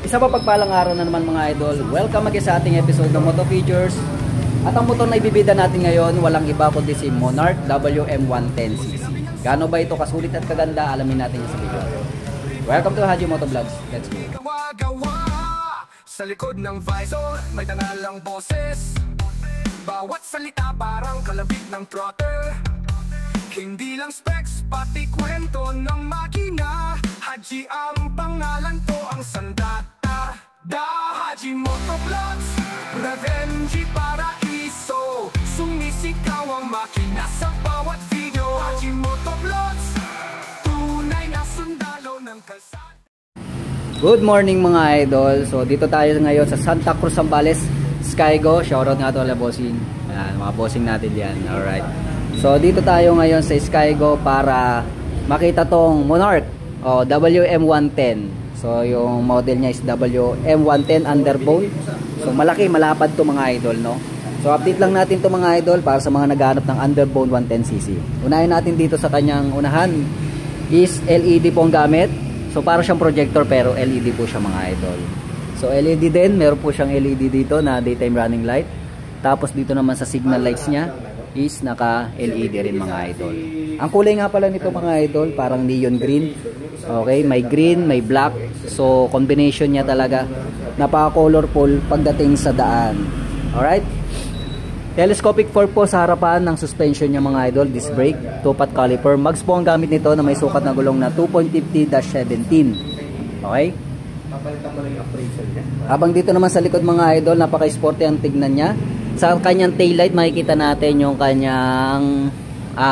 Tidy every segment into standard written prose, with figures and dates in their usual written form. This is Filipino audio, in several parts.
Isa pa pagpalang araw na naman mga idol. Welcome again sa ating episode ng Moto Features. At ang motor na ibibida natin ngayon, walang iba kundi si Monarch WM110cc. Gaano ba ito kasulit at kaganda? Alamin natin yung sa video. Welcome to Haji Moto Vlogs. Let's go. Sa likod ng visor, may tanalang boses. Bawat salita parang kalabit ng throttle. Hindi lang specs, pati kwento ng makina. Haji ang pangalan to, ang sandata. Haji Moto Vlogs, Revenge Paraiso. Sumisigaw ang makina sa bawat video. Haji Moto Vlogs, tunay na sundalo ng kalsada. Good morning mga idol. So dito tayo ngayon sa Santa Cruz, Zambales, Skygo. Shoutout nga to ala bossing. Ayan, mga bossing natin yan. Alright. So dito tayo ngayon sa Skygo para makita tong Monarch WM110. So yung model niya is WM110 Underbone. So malaki, malapad to mga idol, no? So update lang natin to mga idol para sa mga naghahanap ng Underbone 110cc. Unahin natin dito sa kanyang unahan is LED po ang gamit. So para siyang projector pero LED po siya mga idol. So LED din, meron po siyang LED dito na daytime running light. Tapos dito naman sa signal lights niya is naka LED rin mga idol. Ang kulay nga pala nito mga idol, parang neon green. Okay, may green, may black. So combination niya talaga, napaka-colorful pagdating sa daan. Alright? Telescopic fork po sa harapan ng suspension niya mga idol, disc brake, two-pot caliper. Mags po ang gamit nito na may sukat na gulong na 2.50-17. Okay? Habang dito naman sa likod mga idol, napaka-sporty ang tignan niya. Sa kanyang taillight makikita natin yung kanyang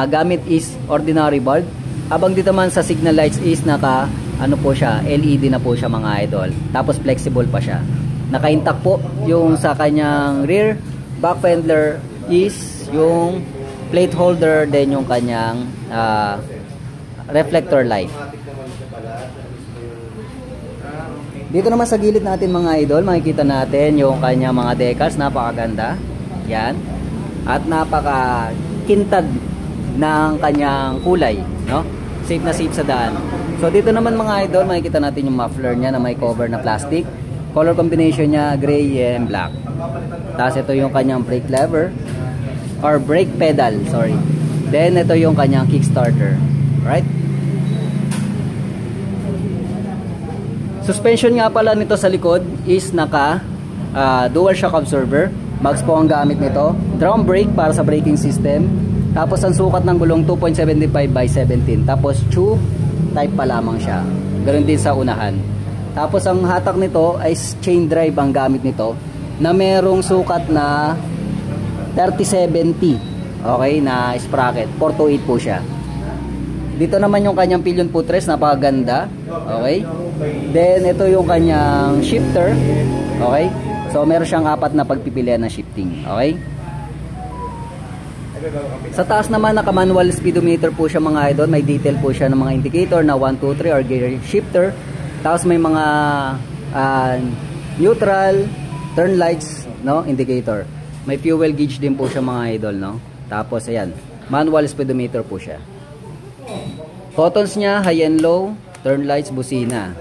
gamit is ordinary bulb. Habang dito naman sa signal lights is naka ano po siya, LED na po siya mga idol. Tapos flexible pa siya. Naka-intact po yung sa kanyang rear. Back fender is yung plate holder, then yung kanyang reflector light. Dito naman sa gilid natin mga idol, makikita natin yung kanyang mga decals, napakaganda. Yan. At napaka-kintad ng kanyang kulay, no? Safe na safe sa daan. So dito naman mga idol, makikita natin yung muffler niya na may cover na plastic. Color combination niya, gray and black. Tapos ito yung kanyang brake lever or brake pedal, sorry. Then ito yung kanyang kickstarter. Right? Suspension nga pala nito sa likod is naka dual shock absorber. Mags po ang gamit nito. Drum brake para sa braking system. Tapos ang sukat ng gulong 2.75/17. Tapos tube type pa lamang siya. Ganoon din sa unahan. Tapos ang hatak nito ay chain drive ang gamit nito na merong sukat na 3070. Okay, na sprocket. 428 po siya. Dito naman yung kanyang pillion footrest, napakaganda. Okay? Then ito yung kanyang shifter. Okay? So meron siyang apat na pagpipilian na shifting. Okay? Sa taas naman naka-manual speedometer po siya mga idol. May detail po siya ng mga indicator na 1, 2, 3 or gear shifter. Tapos may mga neutral, turn lights, no, indicator. May fuel gauge din po siya mga idol, no. Tapos ayan, manual speedometer po siya. Buttons niya, high and low, turn lights, busina.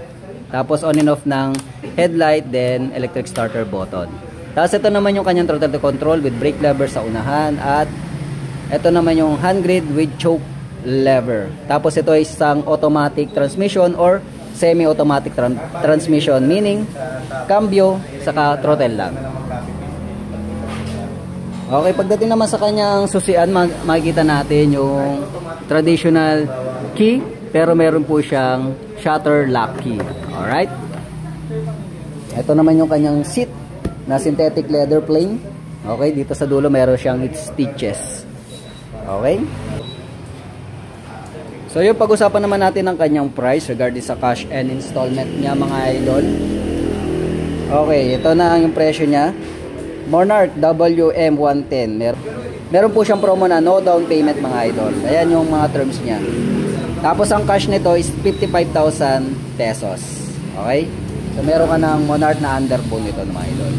Tapos on and off ng headlight, then electric starter button. Tapos ito naman yung kanyang throttle control with brake lever sa unahan at ito naman yung hand grip with choke lever. Tapos ito ay isang automatic transmission or semi-automatic transmission, meaning cambio saka throttle lang. Okay, pagdating naman sa kanyang susian, makikita natin yung traditional key, pero meron po siyang shutter lock key. Alright? Ito naman yung kanyang seat na synthetic leather plane. Okay, dito sa dulo meron siyang stitches. Okay? So yung pag-usapan naman natin ng kanyang price regarding sa cash and installment niya mga idol. Okay, ito na yung presyo niya. Monarch WM110. Meron po siyang promo na no down payment mga idol. Ayan yung mga terms niya. Tapos ang cash nito is 55,000 pesos. Okay? So meron ka ng Monarch na underbone nito mga idol.